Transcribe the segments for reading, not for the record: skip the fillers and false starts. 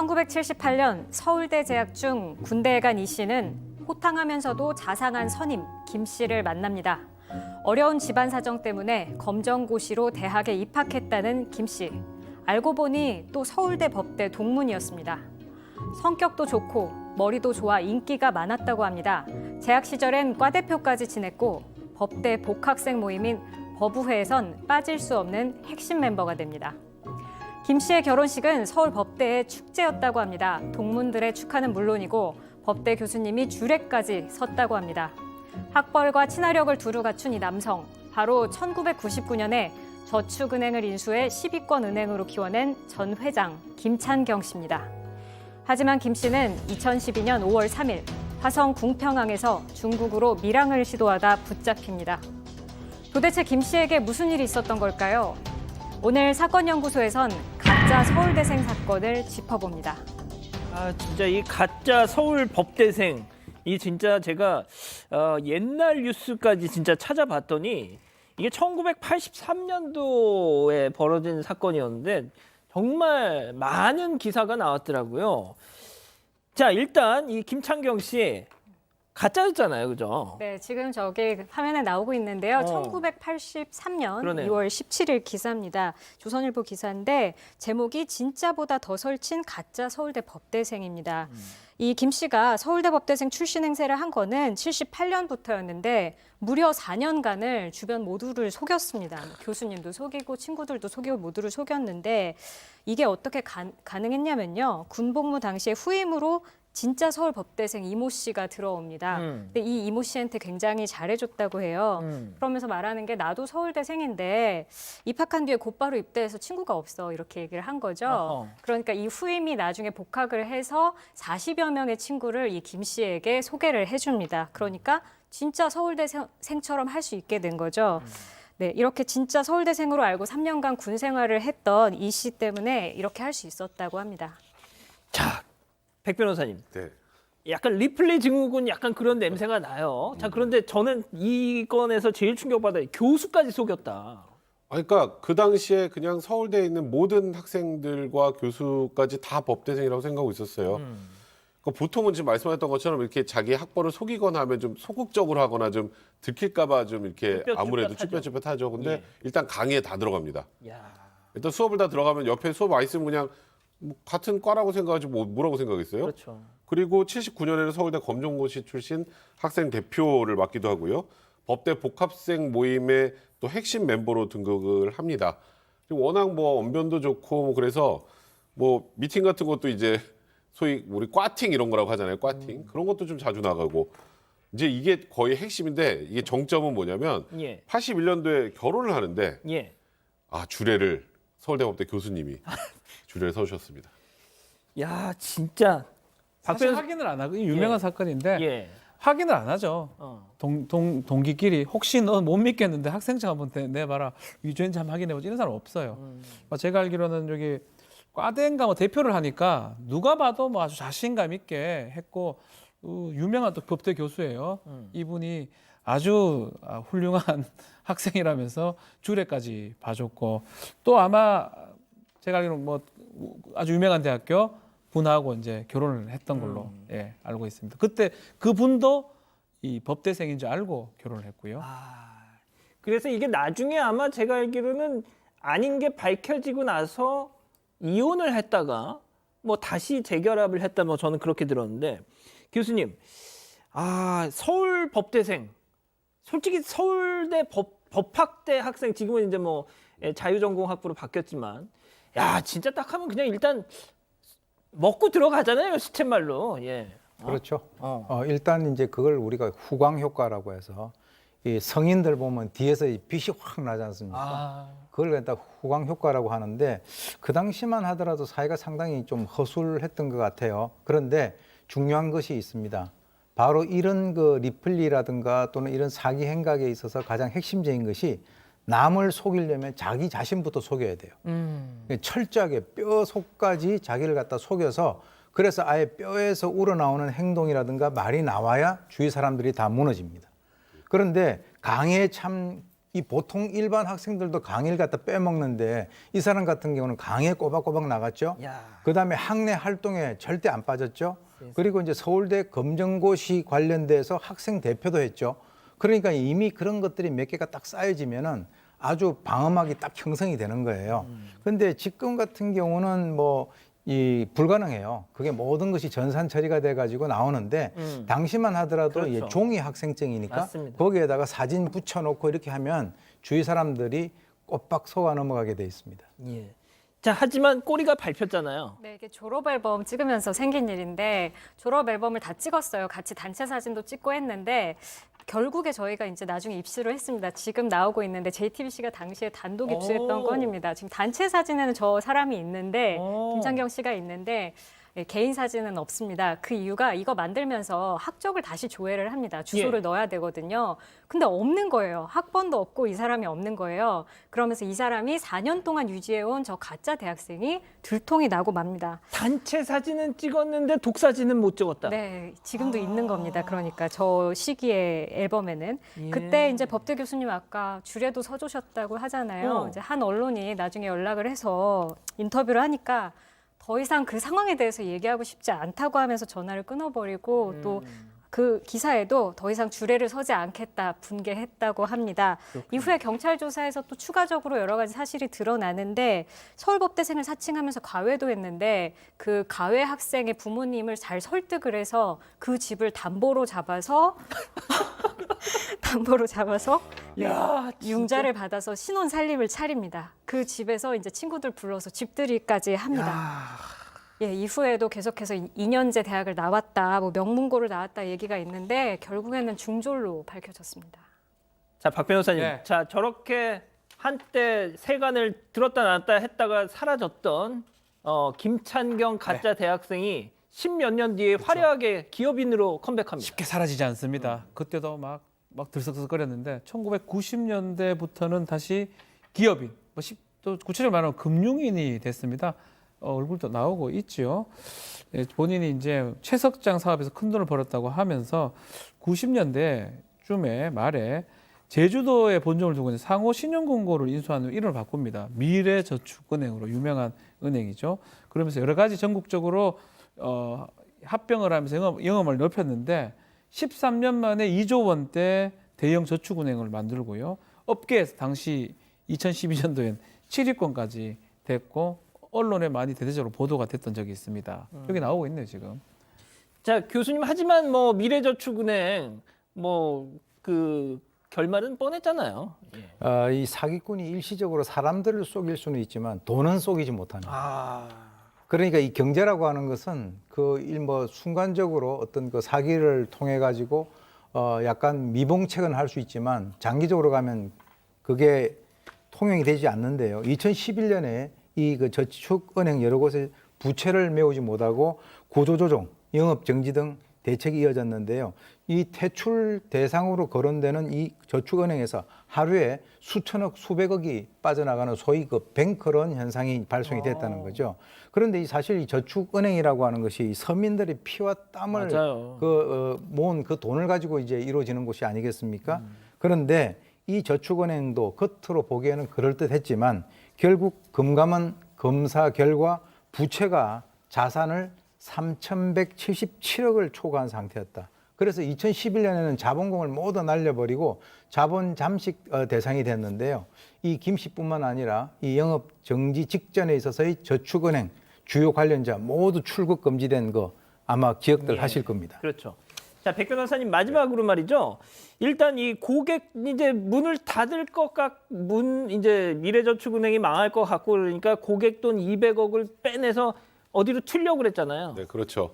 1978년 서울대 재학 중 군대에 간 이 씨는 호탕하면서도 자상한 선임 김 씨를 만납니다. 어려운 집안 사정 때문에 검정고시로 대학에 입학했다는 김 씨. 알고 보니 또 서울대 법대 동문이었습니다. 성격도 좋고 머리도 좋아 인기가 많았다고 합니다. 재학 시절엔 과대표까지 지냈고 법대 복학생 모임인 법우회에선 빠질 수 없는 핵심 멤버가 됩니다. 김 씨의 결혼식은 서울 법대의 축제였다고 합니다. 동문들의 축하는 물론이고 법대 교수님이 주례까지 섰다고 합니다. 학벌과 친화력을 두루 갖춘 이 남성, 바로 1999년에 저축은행을 인수해 10위권 은행으로 키워낸 전 회장 김찬경 씨입니다. 하지만 김 씨는 2012년 5월 3일 화성 궁평항에서 중국으로 밀항을 시도하다 붙잡힙니다. 도대체 김 씨에게 무슨 일이 있었던 걸까요? 오늘 사건연구소에선 가짜 서울대생 사건을 짚어봅니다. 진짜 이 가짜 서울 법대생, 이 진짜 제가 옛날 뉴스까지 진짜 찾아봤더니 이게 1983년도에 벌어진 사건이었는데 정말 많은 기사가 나왔더라고요. 자, 일단 이 김찬경 씨 가짜였잖아요, 그죠? 네, 지금 저기 화면에 나오고 있는데요. 1983년 그러네요. 2월 17일 기사입니다. 조선일보 기사인데 제목이 진짜보다 더 설친 가짜 서울대 법대생입니다. 이 김 씨가 서울대 법대생 출신 행세를 한 거는 78년부터였는데 무려 4년간을 주변 모두를 속였습니다. 교수님도 속이고 친구들도 속이고 모두를 속였는데 이게 어떻게 가능했냐면요. 군복무 당시에 후임으로 진짜 서울 법대생 이모 씨가 들어옵니다. 근데 이 이모 씨한테 굉장히 잘해줬다고 해요. 그러면서 말하는 게 나도 서울대생인데 입학한 뒤에 곧바로 입대해서 친구가 없어 이렇게 얘기를 한 거죠. 그러니까 이 후임이 나중에 복학을 해서 40여 명의 친구를 이 김 씨에게 소개를 해줍니다. 그러니까 진짜 서울대생처럼 할 수 있게 된 거죠. 네, 이렇게 진짜 서울대생으로 알고 3년간 군 생활을 했던 이 씨 때문에 이렇게 할 수 있었다고 합니다. 자, 백 변호사님. 네. 약간 리플레이 증후군 약간 그런 냄새가 나요. 자, 그런데 저는 이 건에서 제일 충격받아요. 교수까지 속였다. 그러니까 그 당시에 그냥 서울대에 있는 모든 학생들과 교수까지 다 법대생이라고 생각하고 있었어요. 그러니까 보통은 지금 말씀하셨던 것처럼 이렇게 자기 학벌을 속이거나 하면 좀 소극적으로 하거나 좀 들킬까봐 좀 이렇게 아무래도 쭈뼛쭈뼛하죠. 근데 예. 일단 강의에 다 들어갑니다. 야, 일단 수업을 다 들어가면 옆에 수업 와 있으면 그냥 뭐 같은 과라고 생각하지 뭐라고 생각했어요? 그렇죠. 그리고 79년에는 서울대 검정고시 출신 학생 대표를 맡기도 하고요. 법대 복합생 모임의 또 핵심 멤버로 등극을 합니다. 그리고 워낙 뭐 언변도 좋고 뭐 그래서 뭐 미팅 같은 것도 이제 소위 우리 과팅 이런 거라고 하잖아요. 과팅. 그런 것도 좀 자주 나가고 이제 이게 거의 핵심인데 이게 정점은 뭐냐면 예. 81년도에 결혼을 하는데 예. 주례를 서울대 법대 교수님이 주례를 서주셨습니다. 야, 진짜 사실 확인을 안 하고 유명한 예. 사건인데 예. 확인을 안 하죠. 동기끼리 혹시 너 못 믿겠는데 학생증 한번 내봐라. 유죄인지 한번 확인해보자. 이런 사람 없어요. 제가 알기로는 여기 과대인가 뭐 대표를 하니까 누가 봐도 뭐 아주 자신감 있게 했고 유명한 또 법대 교수예요. 이분이 아주 훌륭한 학생이라면서 주례까지 봐줬고 또 아마 제가 알기로는 뭐 아주 유명한 대학교 분하고 이제 결혼을 했던 걸로 알고 있습니다. 그때 그분도 이 법대생인 줄 알고 결혼을 했고요. 그래서 이게 나중에 아마 제가 알기로는 아닌 게 밝혀지고 나서 이혼을 했다가 뭐 다시 재결합을 했다 뭐 저는 그렇게 들었는데 교수님, 서울 법대생 솔직히 서울대 법학대 학생 지금은 이제 뭐 자유전공학부로 바뀌었지만 야 진짜 딱 하면 그냥 일단 먹고 들어가잖아요 시쳇말로. 예. 그렇죠. 일단 이제 그걸 우리가 후광 효과라고 해서 이 성인들 보면 뒤에서 이 빛이 확 나지 않습니까? 그걸 갖다 후광 효과라고 하는데 그 당시만 하더라도 사회가 상당히 좀 허술했던 것 같아요. 그런데 중요한 것이 있습니다. 바로 이런 그 리플리라든가 또는 이런 사기 행각에 있어서 가장 핵심적인 것이 남을 속이려면 자기 자신부터 속여야 돼요. 철저하게 뼈 속까지 자기를 갖다 속여서 그래서 아예 뼈에서 우러나오는 행동이라든가 말이 나와야 주위 사람들이 다 무너집니다. 그런데 강의에 참 이 보통 일반 학생들도 강의를 갖다 빼먹는데 이 사람 같은 경우는 강의에 꼬박꼬박 나갔죠. 그다음에 학내 활동에 절대 안 빠졌죠. 그리고 이제 서울대 검정고시 관련돼서 학생 대표도 했죠. 그러니까 이미 그런 것들이 몇 개가 딱 쌓여지면은 아주 방어막이 딱 형성이 되는 거예요. 근데 지금 같은 경우는 뭐 이 불가능해요. 그게 모든 것이 전산 처리가 돼 가지고 나오는데 당시만 하더라도 그렇죠. 이게 종이 학생증이니까 맞습니다. 거기에다가 사진 붙여놓고 이렇게 하면 주위 사람들이 꼬박 속아 넘어가게 돼 있습니다. 예. 자, 하지만 꼬리가 밟혔잖아요. 네, 이게 졸업 앨범 찍으면서 생긴 일인데 졸업 앨범을 다 찍었어요. 같이 단체 사진도 찍고 했는데 결국에 저희가 이제 나중에 입수를 했습니다. 지금 나오고 있는데 JTBC가 당시에 단독 입수했던 오. 건입니다. 지금 단체 사진에는 저 사람이 있는데 오. 김창경 씨가 있는데 예, 개인 사진은 없습니다. 그 이유가 이거 만들면서 학적을 다시 조회를 합니다. 주소를 예. 넣어야 되거든요. 근데 없는 거예요. 학번도 없고 이 사람이 없는 거예요. 그러면서 이 사람이 4년 동안 유지해온 저 가짜 대학생이 들통이 나고 맙니다. 단체 사진은 찍었는데 독사진은 못 찍었다. 네, 지금도 있는 겁니다. 그러니까 저 시기의 앨범에는 예. 그때 이제 법대 교수님 아까 주례도 서주셨다고 하잖아요. 이제 한 언론이 나중에 연락을 해서 인터뷰를 하니까 더 이상 그 상황에 대해서 얘기하고 싶지 않다고 하면서 전화를 끊어버리고 또 그 기사에도 더 이상 주례를 서지 않겠다 분개했다고 합니다. 이후에 경찰 조사에서 또 추가적으로 여러 가지 사실이 드러나는데 서울법대생을 사칭하면서 가회도 했는데 그 가회 학생의 부모님을 잘 설득을 해서 그 집을 담보로 잡아서 야, 융자를 받아서 신혼 살림을 차립니다. 그 집에서 이제 친구들 불러서 집들이까지 합니다. 예, 이후에도 계속해서 2년제 대학을 나왔다, 뭐 명문고를 나왔다 얘기가 있는데 결국에는 중졸로 밝혀졌습니다. 자, 박 변호사님. 네. 자, 저렇게 한때 세간을 들었다 놨다 했다가 사라졌던 김찬경 가짜 대학생이 10몇 년 뒤에 화려하게 기업인으로 컴백합니다. 쉽게 사라지지 않습니다. 그때도 막 들썩들썩거렸는데 1990년대부터는 다시 기업인, 또 구체적으로 말하면 금융인이 됐습니다. 얼굴도 나오고 있죠. 예, 본인이 이제 채석장 사업에서 큰 돈을 벌었다고 하면서 90년대쯤에 말에 제주도에 본점을 두고 있는 상호 신용공고를 인수한 후 이름을 바꿉니다. 미래저축은행으로 유명한 은행이죠. 그러면서 여러 가지 전국적으로 합병을 하면서 영업을 넓혔는데 13년 만에 2조 원대 대형 저축은행을 만들고요. 업계에서 당시 2012년도엔 7위권까지 됐고 언론에 많이 대대적으로 보도가 됐던 적이 있습니다. 여기 나오고 있네요, 지금. 자, 교수님, 하지만 뭐 미래저축은행 그 결말은 뻔했잖아요. 예. 이 사기꾼이 일시적으로 사람들을 속일 수는 있지만 돈은 속이지 못하는 거예요. 그러니까 이 경제라고 하는 것은 뭐 순간적으로 어떤 그 사기를 통해 가지고 약간 미봉책은 할 수 있지만 장기적으로 가면 그게 통용이 되지 않는데요. 2011년에 이 그 저축은행 여러 곳에 부채를 메우지 못하고 구조조정, 영업 정지 등 대책이 이어졌는데요. 이 퇴출 대상으로 거론되는 이 저축은행에서 하루에 수천억, 수백억이 빠져나가는 소위 그 뱅크런 현상이 발생이 됐다는 거죠. 그런데 사실 이 저축은행이라고 하는 것이 서민들의 피와 땀을 모은 그 돈을 가지고 이제 이루어지는 곳이 아니겠습니까? 그런데 이 저축은행도 겉으로 보기에는 그럴듯했지만 결국 금감원 검사 결과 부채가 자산을 3,177억을 초과한 상태였다. 그래서 2011년에는 자본금을 모두 날려버리고 자본 잠식 대상이 됐는데요. 이 김 씨뿐만 아니라 이 영업 정지 직전에 있어서의 저축은행 주요 관련자 모두 출국 금지된 거 아마 기억들 하실 겁니다. 그렇죠. 자, 백 변호사님, 마지막으로 말이죠. 일단 이 고객 이제 문을 닫을 이제 미래저축은행이 망할 것 같고 그러니까 고객 돈 200억을 빼내서 어디로 튀려고 그랬잖아요. 네, 그렇죠.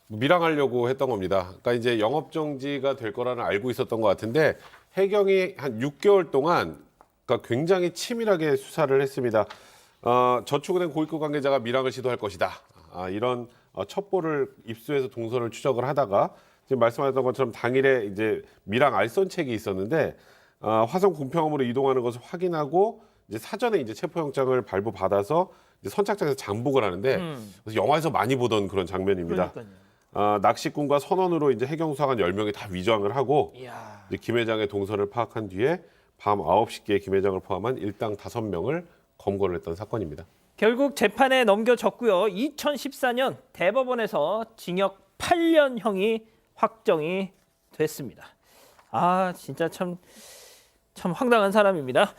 밀항하려고 했던 겁니다. 그러니까 이제 영업 정지가 될 거라는 알고 있었던 것 같은데 해경이 한 6개월 동안 그러니까 굉장히 치밀하게 수사를 했습니다. 저축은행 고위급 관계자가 밀항을 시도할 것이다. 이런 첩보를 입수해서 동선을 추적을 하다가 지금 말씀하셨던 것처럼 당일에 이제 밀항 알선책이 있었는데 화성 공평함으로 이동하는 것을 확인하고 이제 사전에 이제 체포영장을 발부받아서 이제 선착장에서 잠복을 하는데 그래서 영화에서 많이 보던 그런 장면입니다. 낚시꾼과 선원으로 이제 해경 수사관 10명이 다 위장을 하고 이제 김 회장의 동선을 파악한 뒤에 밤 9시께 김 회장을 포함한 일당 5명을 검거를 했던 사건입니다. 결국 재판에 넘겨졌고요. 2014년 대법원에서 징역 8년형이 확정이 됐습니다. 아, 진짜 참 황당한 사람입니다.